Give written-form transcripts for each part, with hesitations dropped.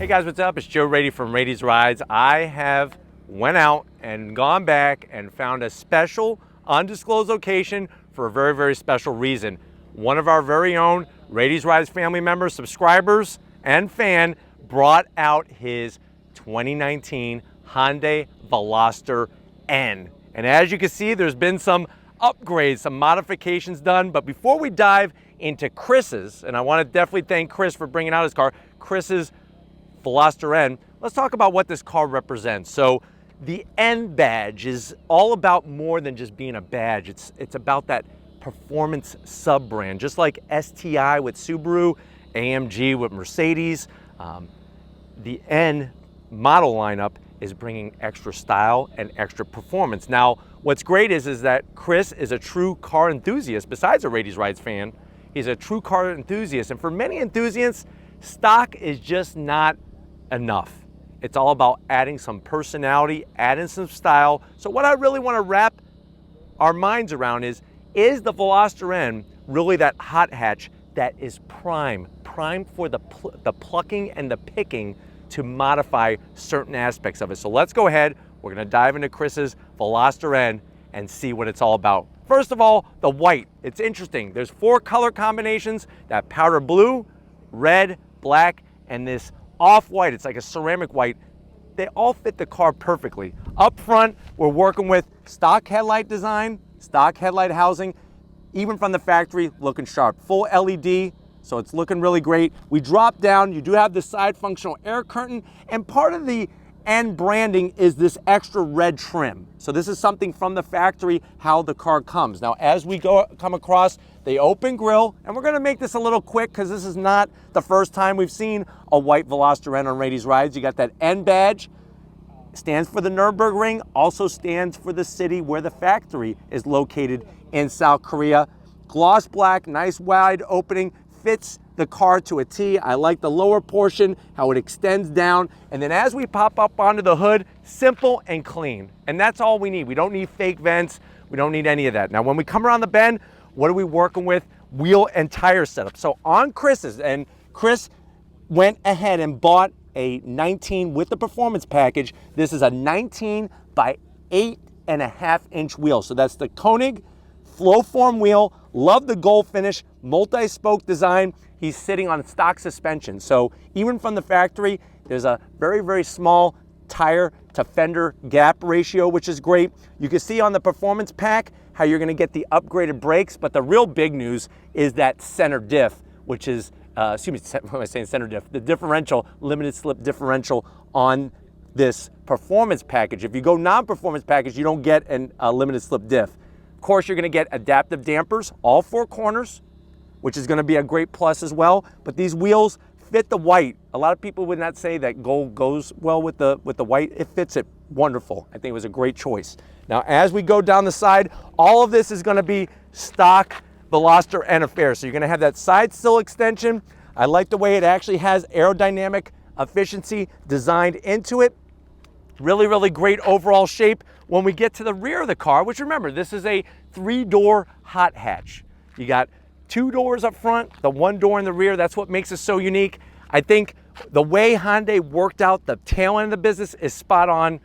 Hey guys, what's up? It's Joe Rady from Rady's Rides. I have went out and gone back and found a special undisclosed location for a very, very special reason. One of our very own Rady's Rides family members, subscribers, and fan brought out his 2019 Hyundai Veloster N. And as you can see, there's been some upgrades, some modifications done. But before we dive into Chris's, and I want to definitely thank Chris for bringing out his car, Chris's Veloster N, let's talk about what this car represents. So the N badge is all about more than just being a badge. It's about that performance sub-brand, just like STI with Subaru, AMG with Mercedes. The N model lineup is bringing extra style and extra performance. Now, what's great is that Chris is a true car enthusiast. Besides a Rady's Rides fan, he's a true car enthusiast. And for many enthusiasts, stock is just not enough. It's all about adding some personality, adding some style. So what I really want to wrap our minds around is the Veloster N really that hot hatch that is prime for the plucking and the picking to modify certain aspects of it? So let's go ahead. We're going to dive into Chris's Veloster N and see what it's all about. First of all, the white. It's interesting. There's 4 color combinations: that powder blue, red, black, and this off-white. It's like a ceramic white. They all fit the car perfectly. Up front, we're working with stock headlight design, stock headlight housing, even from the factory, looking sharp. Full LED, so it's looking really great. We drop down, you do have the side functional air curtain, and part of the N branding is this extra red trim. So this is something from the factory, how the car comes. Now, as we come across the open grille, and we're gonna make this a little quick because this is not the first time we've seen a white Veloster N on Rady's Rides. You got that N badge, stands for the Nürburgring, also stands for the city where the factory is located in South Korea. Gloss black, nice wide opening, fits the car to a T. I like the lower portion, how it extends down. And then as we pop up onto the hood, simple and clean. And that's all we need. We don't need fake vents. We don't need any of that. Now, when we come around the bend, what are we working with? Wheel and tire setup. So on Chris's, and Chris went ahead and bought a 19 with the performance package. This is a 19 by 8.5 inch wheel. So that's the Koenig flow form wheel. Love the gold finish, multi-spoke design. He's sitting on stock suspension. So even from the factory, there's a very, very small tire to fender gap ratio, which is great. You can see on the performance pack how you're gonna get the upgraded brakes, but the real big news is that center diff, which is, excuse me, what am I saying, center diff? The differential, limited slip differential on this performance package. If you go non-performance package, you don't get a limited slip diff. Of course, you're gonna get adaptive dampers, all 4 corners, which is gonna be a great plus as well. But these wheels fit the white. A lot of people would not say that gold goes well with the white. It fits it wonderful. I think it was a great choice. Now, as we go down the side, all of this is gonna be stock Veloster N affair. So you're gonna have that side sill extension. I like the way it actually has aerodynamic efficiency designed into it. Really, really great overall shape. When we get to the rear of the car, which remember, this is a 3-door hot hatch. You got 2 doors up front, the 1 door in the rear. That's what makes it so unique. I think the way Hyundai worked out the tail end of the business is spot on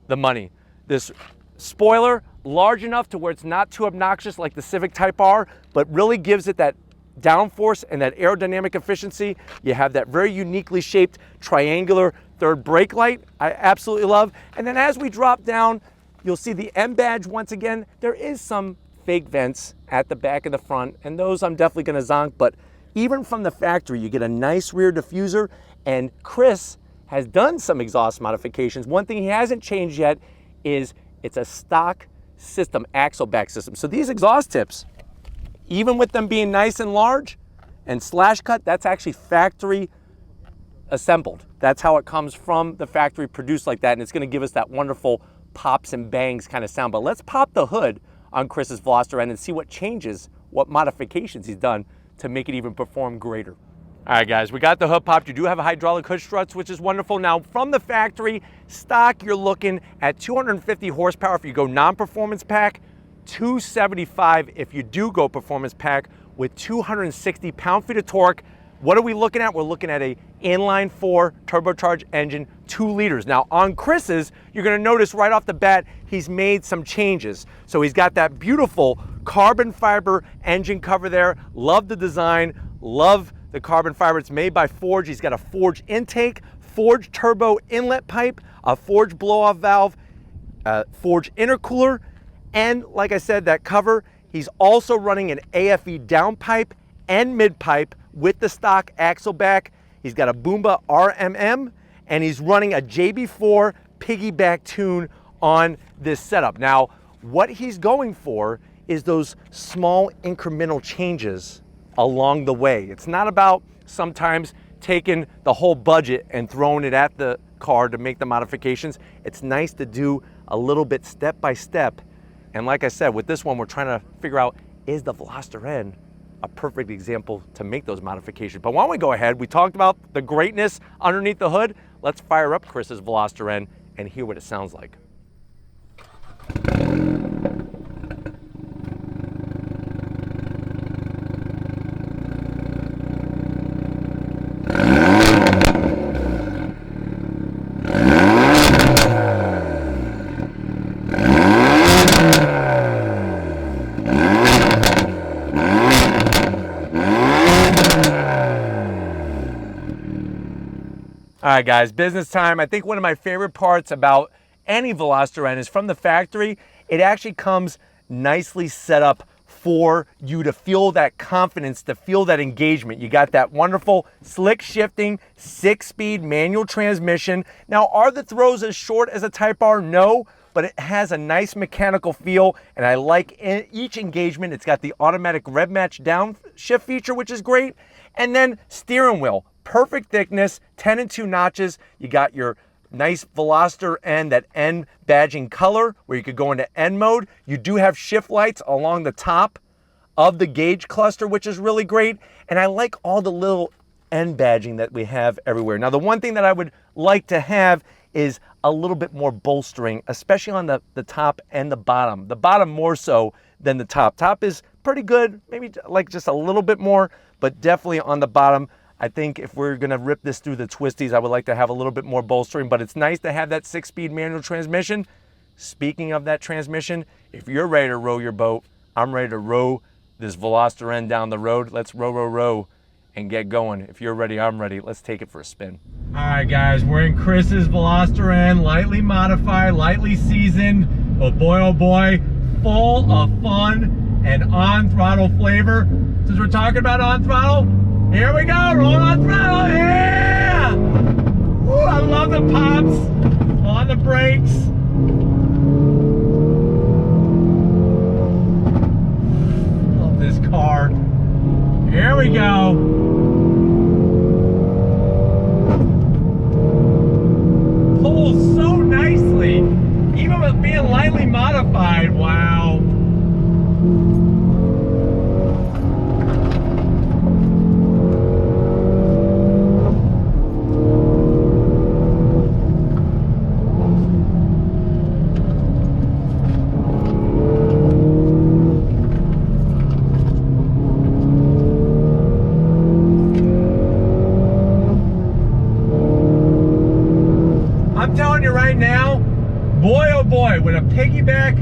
the money. This spoiler, large enough to where it's not too obnoxious like the Civic Type R, but really gives it that downforce and that aerodynamic efficiency. You have that very uniquely shaped triangular third brake light, I absolutely love. And then as we drop down, you'll see the M badge once again. There is some fake vents at the back and the front, and those I'm definitely gonna zonk, but even from the factory, you get a nice rear diffuser, and Chris has done some exhaust modifications. One thing he hasn't changed yet is it's a stock system, axle back system. So these exhaust tips, even with them being nice and large and slash cut, that's actually factory assembled. That's how it comes from the factory, produced like that, and it's gonna give us that wonderful pops and bangs kind of sound. But let's pop the hood on Chris's Veloster N and see what changes, what modifications he's done to make it even perform greater. All right, guys, we got the hood popped. You do have a hydraulic hood struts, which is wonderful. Now, from the factory, stock, you're looking at 250 horsepower if you go non-performance pack, 275 if you do go performance pack, with 260 pound-feet of torque. What are we looking at? We're looking at a inline 4 turbocharged engine, 2 liters. Now on Chris's, you're gonna notice right off the bat, he's made some changes. So he's got that beautiful carbon fiber engine cover there. Love the design, love the carbon fiber. It's made by Forge. He's got a Forge intake, Forge turbo inlet pipe, a Forge blow-off valve, Forge intercooler, and like I said, that cover. He's also running an AFE downpipe and mid-pipe with the stock axle back. He's got a Boomba RMM, and he's running a JB4 piggyback tune on this setup. Now, what he's going for is those small incremental changes along the way. It's not about sometimes taking the whole budget and throwing it at the car to make the modifications. It's nice to do a little bit step by step. And like I said, with this one, we're trying to figure out, is the Veloster N a perfect example to make those modifications? But why don't we go ahead? We talked about the greatness underneath the hood. Let's fire up Chris's Veloster N and hear what it sounds like. All right, guys, business time. I think one of my favorite parts about any Veloster N is from the factory, it actually comes nicely set up for you to feel that confidence, to feel that engagement. You got that wonderful slick shifting 6-speed manual transmission. Now, are the throws as short as a Type R? No, but it has a nice mechanical feel, and I like each engagement. It's got the automatic rev match downshift feature, which is great. And then steering wheel, perfect thickness, 10 and 2 notches. You got your nice Veloster N, that N badging color where you could go into N mode. You do have shift lights along the top of the gauge cluster, which is really great. And I like all the little N badging that we have everywhere. Now, the one thing that I would like to have is a little bit more bolstering, especially on the top and the bottom. The bottom more so than the top. Top is pretty good, maybe like just a little bit more, but definitely on the bottom. I think if we're gonna rip this through the twisties, I would like to have a little bit more bolstering, but it's nice to have that 6-speed manual transmission. Speaking of that transmission, if you're ready to row your boat, I'm ready to row this Veloster N down the road. Let's row, row, row and get going. If you're ready, I'm ready. Let's take it for a spin. All right, guys, we're in Chris's Veloster N, lightly modified, lightly seasoned, but boy, oh boy, full of fun and on-throttle flavor. Since we're talking about on-throttle, here we go, rolling on throttle, yeah! Woo, I love the pops on the brakes. Love this car. Here we go. Pulls so nicely, even with being lightly modified, wow. I'm telling you right now, boy oh boy, with a piggyback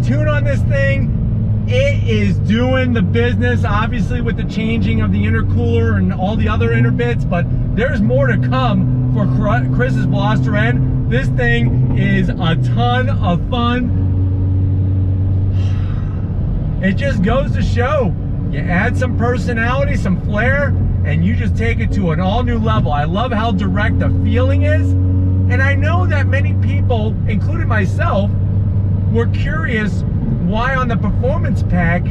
tune on this thing, it is doing the business, obviously with the changing of the intercooler and all the other inner bits, but there's more to come for Chris's Veloster N. This thing is a ton of fun. It just goes to show, you add some personality, some flair, and you just take it to an all new level. I love how direct the feeling is. And I know that many people, including myself, were curious why on the performance pack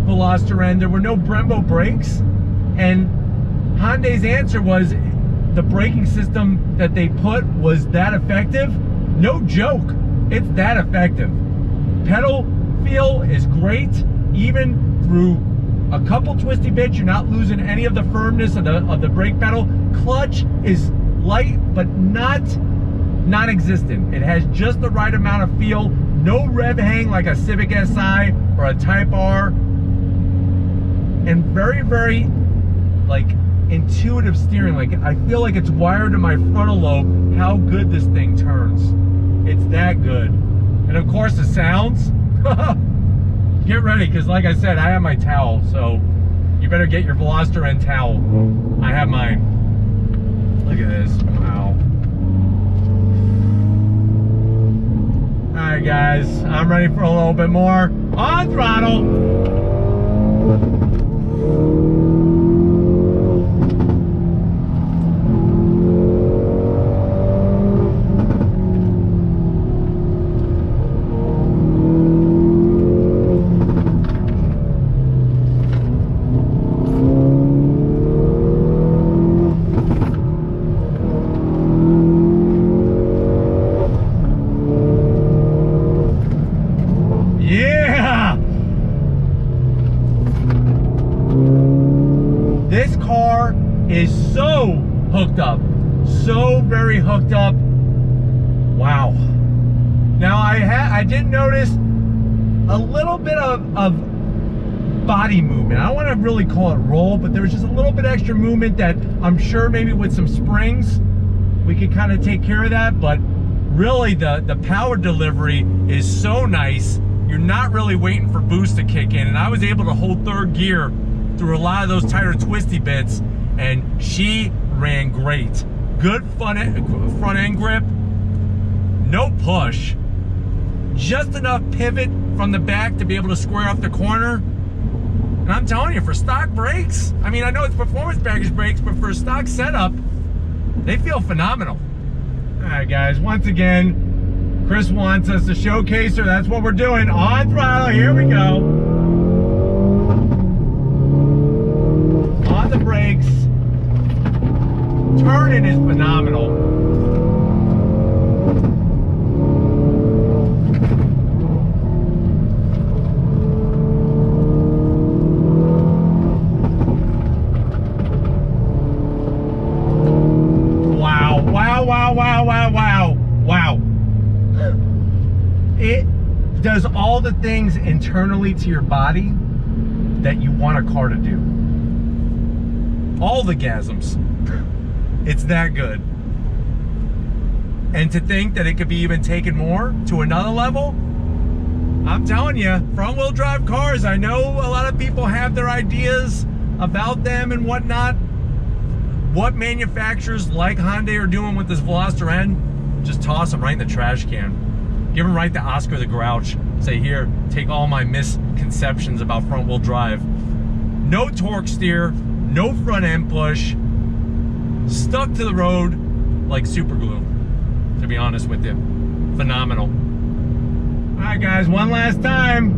Veloster N there were no Brembo brakes. And Hyundai's answer was the braking system that they put was that effective. No joke, it's that effective. Pedal feel is great, even through a couple twisty bits. You're not losing any of the firmness of the brake pedal. Clutch is light, but not non-existent. It has just the right amount of feel. No rev hang like a Civic Si or a Type R. And very, very like intuitive steering. Like, I feel like it's wired to my frontal lobe how good this thing turns. It's that good. And of course the sounds. Get ready, because like I said, I have my towel, so you better get your Veloster N towel. I have mine. Look at this. Wow. Alright guys, I'm ready for a little bit more. On throttle! Yeah! This car is so hooked up. So very hooked up. Wow. Now I did notice a little bit of body movement. I don't want to really call it roll, but there was just a little bit extra movement that I'm sure maybe with some springs we could kind of take care of that. But really the power delivery is so nice. You're not really waiting for boost to kick in, and I was able to hold third gear through a lot of those tighter twisty bits, and she ran great. Good front end grip, no push, just enough pivot from the back to be able to square off the corner. And I'm telling you, for stock brakes, I mean, I know it's performance package brakes, but for a stock setup, they feel phenomenal. All right guys, once again, Chris wants us to showcase her. That's what we're doing. On throttle, here we go. On the brakes. Turning is phenomenal. Wow, wow, wow, wow, wow, wow, wow. It does all the things internally to your body that you want a car to do. All the gasms. It's that good. And to think that it could be even taken more to another level, I'm telling you, front wheel drive cars, I know a lot of people have their ideas about them and whatnot. What manufacturers like Hyundai are doing with this Veloster N, just toss them right in the trash can. Give them right to Oscar the Grouch. Say, here, take all my misconceptions about front wheel drive. No torque steer, no front end push, stuck to the road like super glue, to be honest with you. Phenomenal. All right guys, one last time.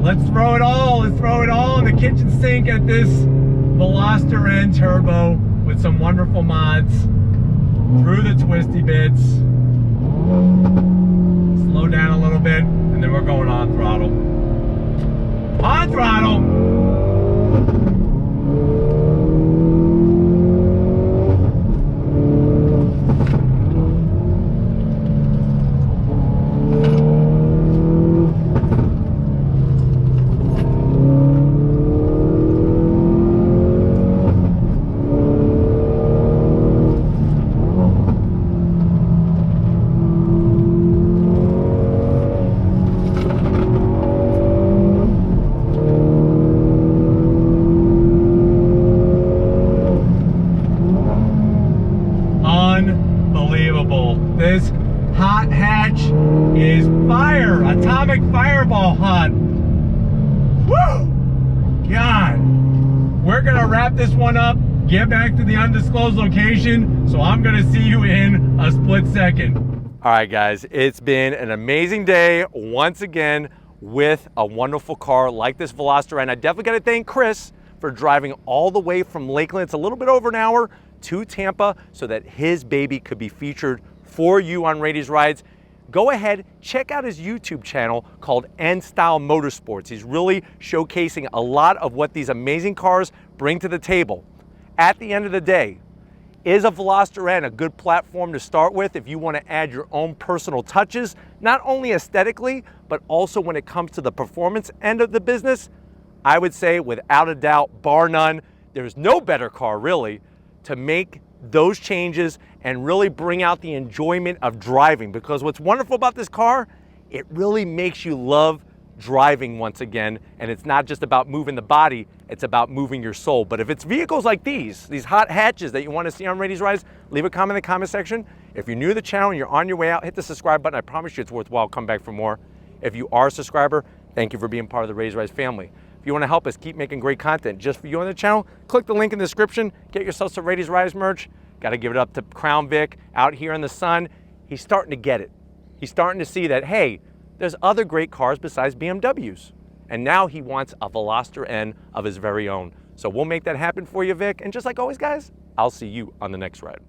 Let's throw it all in the kitchen sink at this Veloster N Turbo with some wonderful mods through the twisty bits. Slow down a little bit, and then we're going on throttle. On throttle! Unbelievable. This hot hatch is fire. Atomic fireball hot. Woo! God. We're gonna wrap this one up, get back to the undisclosed location, so I'm gonna see you in a split second. All right guys, it's been an amazing day once again with a wonderful car like this Veloster N. I definitely gotta thank Chris for driving all the way from Lakeland. It's a little bit over an hour to Tampa so that his baby could be featured for you on Rady's Rides. Go ahead, check out his YouTube channel called N Style Motorsports. He's really showcasing a lot of what these amazing cars bring to the table. At the end of the day, is a Veloster N a good platform to start with if you want to add your own personal touches, not only aesthetically, but also when it comes to the performance end of the business? I would say without a doubt, bar none, there's no better car really to make those changes and really bring out the enjoyment of driving, because what's wonderful about this car, it really makes you love driving once again. And it's not just about moving the body, it's about moving your soul. But if it's vehicles like these hot hatches that you want to see on Rady's Rides, leave a comment in the comment section. If you're new to the channel and you're on your way out, hit the subscribe button. I promise you it's worthwhile. Come back for more. If you are a subscriber, thank you for being part of the Rady's Rides family. If you want to help us keep making great content just for you on the channel, click the link in the description. Get yourself some Rady's Rides merch. Got to give it up to Crown Vic out here in the sun. He's starting to get it. He's starting to see that, hey, there's other great cars besides BMWs. And now he wants a Veloster N of his very own. So we'll make that happen for you, Vic. And just like always, guys, I'll see you on the next ride.